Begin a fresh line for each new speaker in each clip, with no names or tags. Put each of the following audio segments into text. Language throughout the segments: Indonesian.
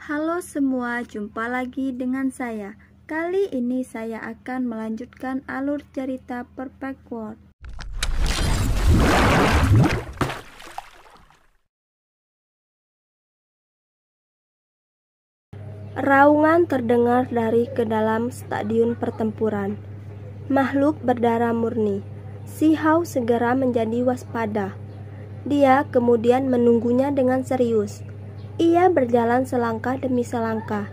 Halo semua, jumpa lagi dengan saya. Kali ini saya akan melanjutkan alur cerita Perfect World. Raungan terdengar dari ke dalam stadion pertempuran. Makhluk berdarah murni. Si Hao segera menjadi waspada. Dia kemudian menunggunya dengan serius. Ia berjalan selangkah demi selangkah.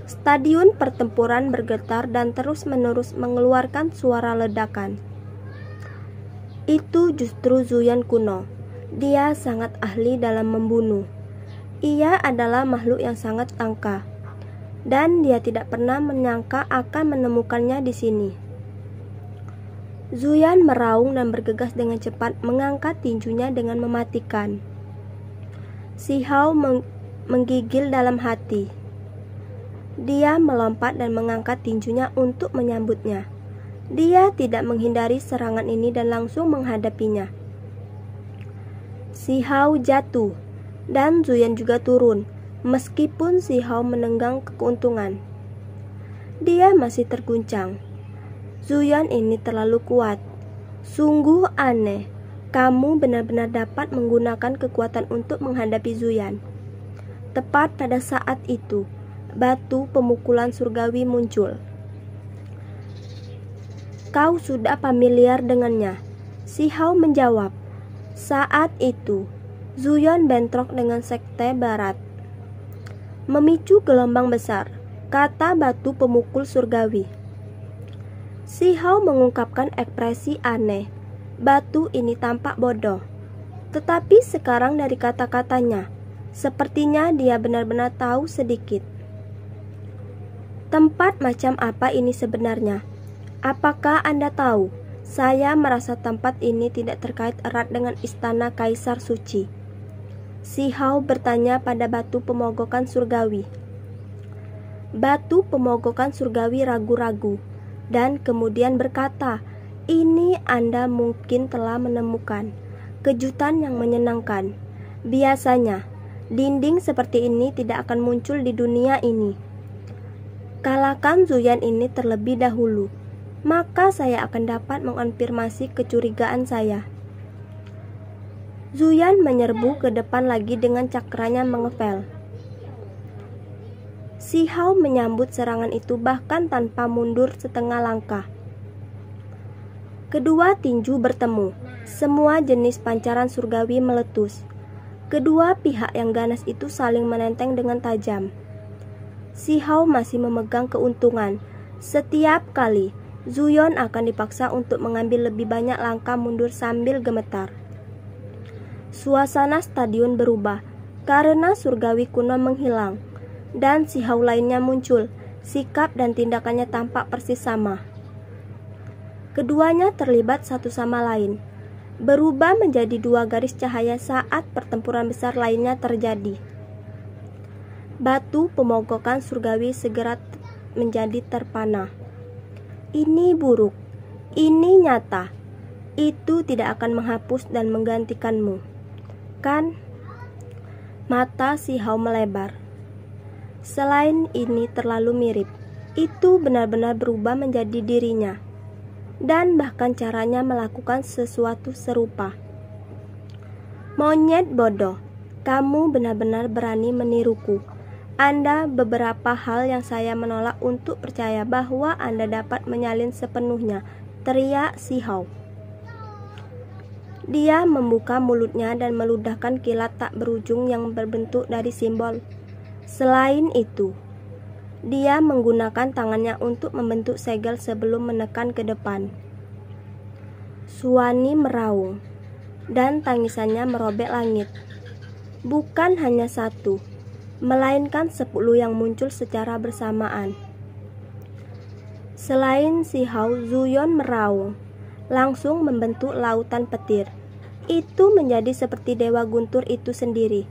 Stadion pertempuran bergetar dan terus-menerus mengeluarkan suara ledakan. Itu justru Zuyan kuno. Dia sangat ahli dalam membunuh. Ia adalah makhluk yang sangat langka, dan dia tidak pernah menyangka akan menemukannya di sini. Zuyan meraung dan bergegas dengan cepat, mengangkat tinjunya dengan mematikan. Si Hao menggigil dalam hati. Dia melompat dan mengangkat tinjunya untuk menyambutnya. Dia tidak menghindari serangan ini dan langsung menghadapinya. Si Hao jatuh, dan Zuyan juga turun, meskipun si Hao menenggang keuntungan. Dia masih terguncang. Zuyan ini terlalu kuat. Sungguh aneh. Kamu benar-benar dapat menggunakan kekuatan untuk menghadapi Zuyan. Tepat pada saat itu, batu pemukulan surgawi muncul. Kau sudah familiar dengannya, si Hao menjawab. Saat itu, Zuyan bentrok dengan sekte barat. Memicu gelombang besar, kata batu pemukul surgawi. Si Hao mengungkapkan ekspresi aneh. Batu ini tampak bodoh. Tetapi sekarang dari kata-katanya, sepertinya dia benar-benar tahu sedikit. Tempat macam apa ini sebenarnya? Apakah Anda tahu? Saya merasa tempat ini tidak terkait erat dengan istana Kaisar Suci. Si Hao bertanya pada batu pemogokan surgawi. Batu pemogokan surgawi ragu-ragu, dan kemudian berkata, ini Anda mungkin telah menemukan kejutan yang menyenangkan. Biasanya, dinding seperti ini tidak akan muncul di dunia ini. Kalahkan Zuyan ini terlebih dahulu, maka saya akan dapat mengonfirmasi kecurigaan saya. Zuyan menyerbu ke depan lagi dengan cakranya mengepel. Si Hao menyambut serangan itu bahkan tanpa mundur setengah langkah. Kedua tinju bertemu. Semua jenis pancaran surgawi meletus. Kedua pihak yang ganas itu saling menenteng dengan tajam. Si Hao masih memegang keuntungan. Setiap kali, Zuyan akan dipaksa untuk mengambil lebih banyak langkah mundur sambil gemetar. Suasana stadion berubah karena surgawi kuno menghilang, dan si Hao lainnya muncul. Sikap dan tindakannya tampak persis sama. Keduanya terlibat satu sama lain, berubah menjadi dua garis cahaya saat pertempuran besar lainnya terjadi. Batu pemogokan surgawi segera menjadi terpana. Ini buruk, ini nyata. Itu tidak akan menghapus dan menggantikanmu, kan? Mata si Hao melebar. Selain ini terlalu mirip. Itu benar-benar berubah menjadi dirinya, dan bahkan caranya melakukan sesuatu serupa. Monyet bodoh, kamu benar-benar berani meniruku. Anda beberapa hal yang saya menolak untuk percaya bahwa Anda dapat menyalin sepenuhnya, teriak si Hao. Dia membuka mulutnya dan meludahkan kilat tak berujung yang berbentuk dari simbol. Selain itu, dia menggunakan tangannya untuk membentuk segel sebelum menekan ke depan. Suwani meraung, dan tangisannya merobek langit. Bukan hanya satu, melainkan 10 yang muncul secara bersamaan. Selain si Hao, Zuyan meraung, langsung membentuk lautan petir. Itu menjadi seperti dewa guntur itu sendiri,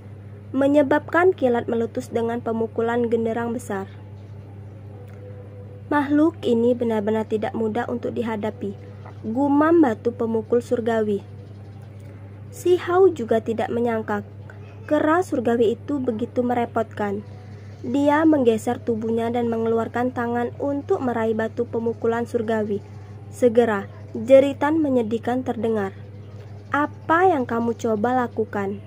menyebabkan kilat meletus dengan pemukulan genderang besar. Makhluk ini benar-benar tidak mudah untuk dihadapi, gumam batu pemukul surgawi. Si Hao juga tidak menyangka kera surgawi itu begitu merepotkan. Dia menggeser tubuhnya dan mengeluarkan tangan untuk meraih batu pemukulan surgawi. Segera, jeritan menyedihkan terdengar. "Apa yang kamu coba lakukan?"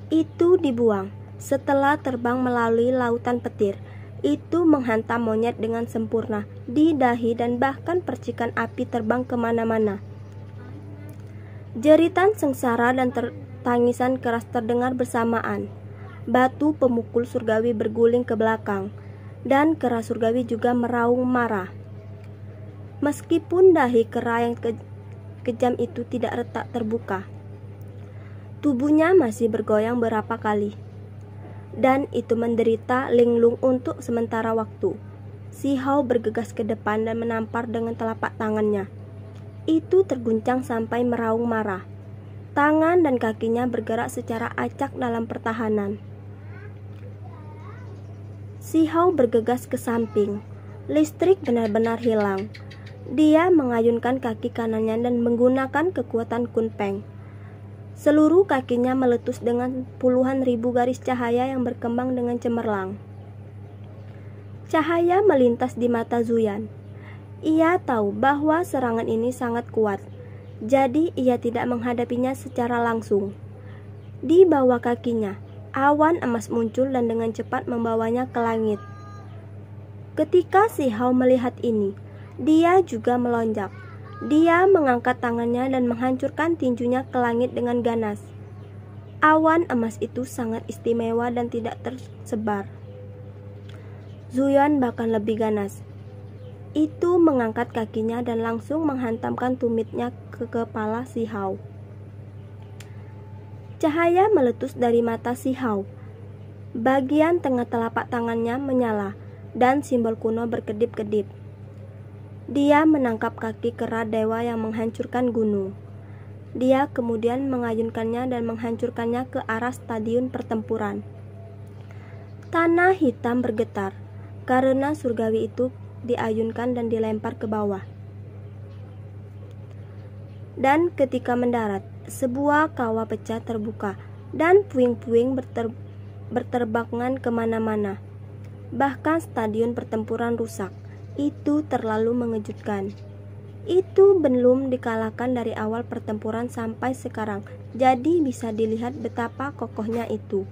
Itu dibuang. Setelah terbang melalui lautan petir, itu menghantam monyet dengan sempurna di dahi dan bahkan percikan api terbang kemana-mana. Jeritan sengsara dan tangisan keras terdengar bersamaan. Batu pemukul surgawi berguling ke belakang, dan kera surgawi juga meraung marah. Meskipun dahi kera yang kejam itu tidak retak terbuka, tubuhnya masih bergoyang beberapa kali. Dan itu menderita linglung untuk sementara waktu. Si Hao bergegas ke depan dan menampar dengan telapak tangannya. Itu terguncang sampai meraung marah. Tangan dan kakinya bergerak secara acak dalam pertahanan. Si Hao bergegas ke samping. Listrik benar-benar hilang. Dia mengayunkan kaki kanannya dan menggunakan kekuatan Kunpeng. Seluruh kakinya meletus dengan puluhan ribu garis cahaya yang berkembang dengan cemerlang. Cahaya melintas di mata Zuyan. Ia tahu bahwa serangan ini sangat kuat, jadi ia tidak menghadapinya secara langsung. Di bawah kakinya, awan emas muncul dan dengan cepat membawanya ke langit. Ketika si Hao melihat ini, dia juga melonjak. Dia mengangkat tangannya dan menghancurkan tinjunya ke langit dengan ganas. Awan emas itu sangat istimewa dan tidak tersebar. Zuyan bahkan lebih ganas. Itu mengangkat kakinya dan langsung menghantamkan tumitnya ke kepala si Hao. Cahaya meletus dari mata si Hao. Bagian tengah telapak tangannya menyala dan simbol kuno berkedip-kedip. Dia menangkap kaki kera dewa yang menghancurkan gunung. Dia kemudian mengayunkannya dan menghancurkannya ke arah stadion pertempuran. Tanah hitam bergetar karena surgawi itu diayunkan dan dilempar ke bawah. Dan ketika mendarat, sebuah kawah pecah terbuka dan puing-puing berterbangan kemana-mana. Bahkan stadion pertempuran rusak. Itu terlalu mengejutkan. Itu belum dikalahkan dari awal pertempuran sampai sekarang, jadi bisa dilihat betapa kokohnya itu.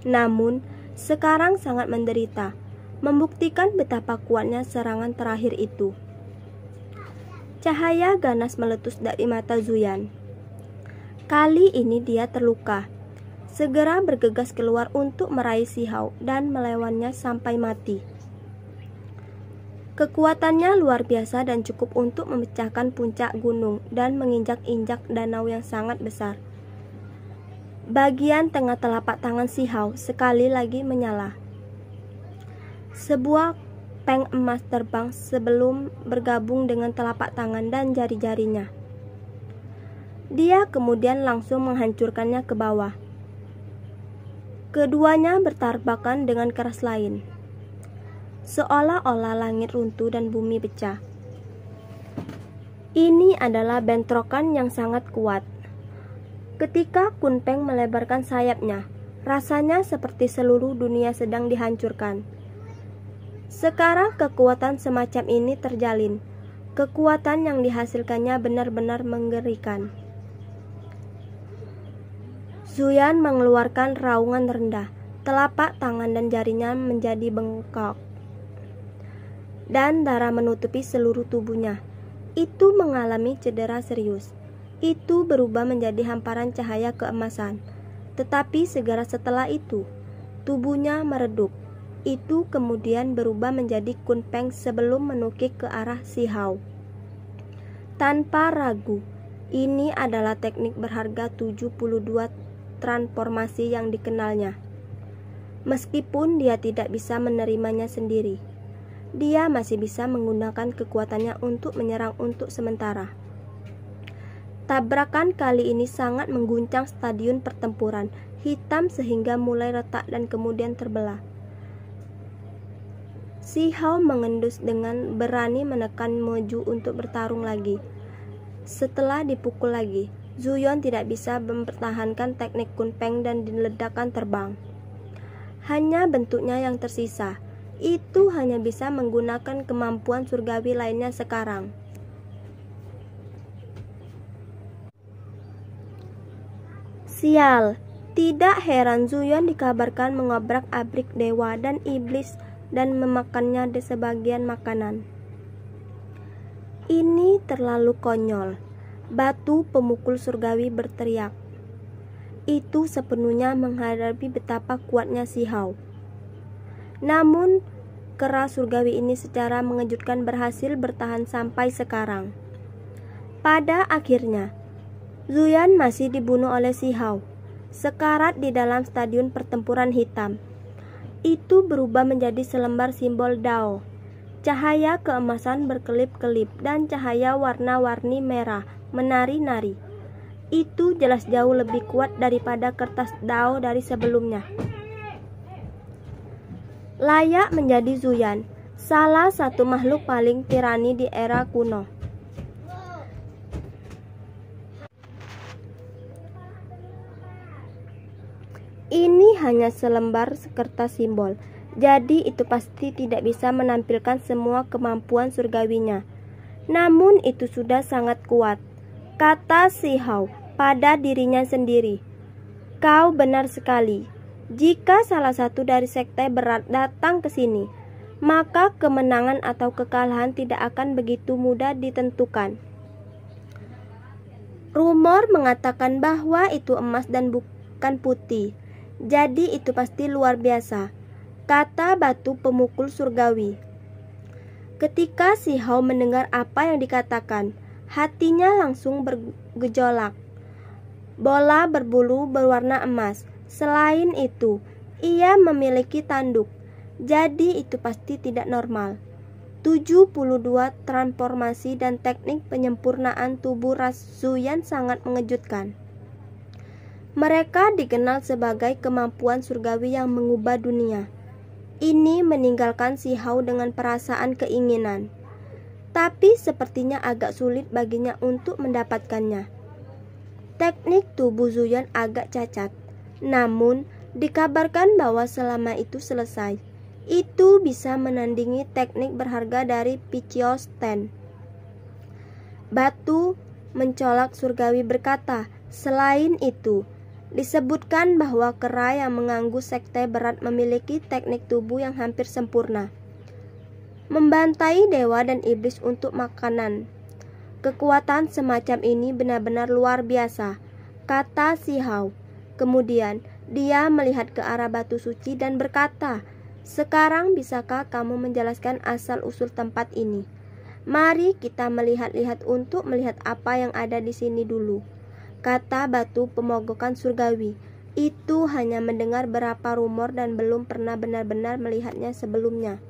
Namun, sekarang sangat menderita, membuktikan betapa kuatnya serangan terakhir itu. Cahaya ganas meletus dari mata Zuyan. Kali ini dia terluka. Segera bergegas keluar untuk meraih si Hao dan melawannya sampai mati. Kekuatannya luar biasa dan cukup untuk memecahkan puncak gunung dan menginjak-injak danau yang sangat besar. Bagian tengah telapak tangan si Hao sekali lagi menyala. Sebuah peng emas terbang sebelum bergabung dengan telapak tangan dan jari-jarinya. Dia kemudian langsung menghancurkannya ke bawah. Keduanya bertabrakan dengan keras lain. Seolah-olah langit runtuh dan bumi pecah. Ini adalah bentrokan yang sangat kuat. Ketika Kunpeng melebarkan sayapnya, rasanya seperti seluruh dunia sedang dihancurkan. Sekarang kekuatan semacam ini terjalin. Kekuatan yang dihasilkannya benar-benar mengerikan. Zuyan mengeluarkan raungan rendah. Telapak tangan dan jarinya menjadi bengkak. Dan darah menutupi seluruh tubuhnya. Itu mengalami cedera serius. Itu berubah menjadi hamparan cahaya keemasan. Tetapi segera setelah itu, tubuhnya meredup. Itu kemudian berubah menjadi Kunpeng sebelum menukik ke arah si Hao. Tanpa ragu, ini adalah teknik berharga 72 transformasi yang dikenalnya. Meskipun dia tidak bisa menerimanya sendiri, dia masih bisa menggunakan kekuatannya untuk menyerang untuk sementara. Tabrakan kali ini sangat mengguncang stadion pertempuran, hitam sehingga mulai retak dan kemudian terbelah. Si Hao mengendus dengan berani menekan maju untuk bertarung lagi. Setelah dipukul lagi, Zuyan tidak bisa mempertahankan teknik Kunpeng dan diledakkan terbang. hanya bentuknya yang tersisa. Itu hanya bisa menggunakan kemampuan surgawi lainnya sekarang. Sial, tidak heran Zuyon dikabarkan mengobrak-abrik dewa dan iblis dan memakannya di sebagian makanan. Ini terlalu konyol, batu pemukul surgawi berteriak. Itu sepenuhnya menghadapi betapa kuatnya Si Hao. Namun, kera surgawi ini secara mengejutkan berhasil bertahan sampai sekarang. Pada akhirnya, Zuyan masih dibunuh oleh Si Hao, sekarat di dalam stadion pertempuran hitam. Itu berubah menjadi selembar simbol Dao. Cahaya keemasan berkelip-kelip dan cahaya warna-warni merah menari-nari. Itu jelas jauh lebih kuat daripada kertas Dao dari sebelumnya. Layak menjadi Zuyan, salah satu makhluk paling tirani di era kuno. Ini hanya selembar kertas simbol, jadi itu pasti tidak bisa menampilkan semua kemampuan surgawinya. Namun itu sudah sangat kuat, kata Si Hao pada dirinya sendiri. Kau benar sekali. Jika salah satu dari sekte berat datang ke sini, maka kemenangan atau kekalahan tidak akan begitu mudah ditentukan. Rumor mengatakan bahwa itu emas dan bukan putih. Jadi itu pasti luar biasa, kata batu pemukul surgawi. Ketika Si Hao mendengar apa yang dikatakan, hatinya langsung bergejolak. Bola berbulu berwarna emas. Selain itu, ia memiliki tanduk. Jadi itu pasti tidak normal. 72 transformasi dan teknik penyempurnaan tubuh ras Zuyan sangat mengejutkan. Mereka dikenal sebagai kemampuan surgawi yang mengubah dunia. Ini meninggalkan Si Hao dengan perasaan keinginan. Tapi sepertinya agak sulit baginya untuk mendapatkannya. Teknik tubuh Zuyan agak cacat. Namun, dikabarkan bahwa selama itu selesai, itu bisa menandingi teknik berharga dari Picios Ten. Batu mencolok surgawi berkata, selain itu, disebutkan bahwa kera yang mengganggu sekte berat memiliki teknik tubuh yang hampir sempurna. Membantai dewa dan iblis untuk makanan. Kekuatan semacam ini benar-benar luar biasa, kata Si Hao. Kemudian, dia melihat ke arah batu suci dan berkata, sekarang bisakah kamu menjelaskan asal-usul tempat ini? Mari kita melihat-lihat untuk melihat apa yang ada di sini dulu, kata batu pemogokan surgawi. Itu hanya mendengar beberapa rumor dan belum pernah benar-benar melihatnya sebelumnya.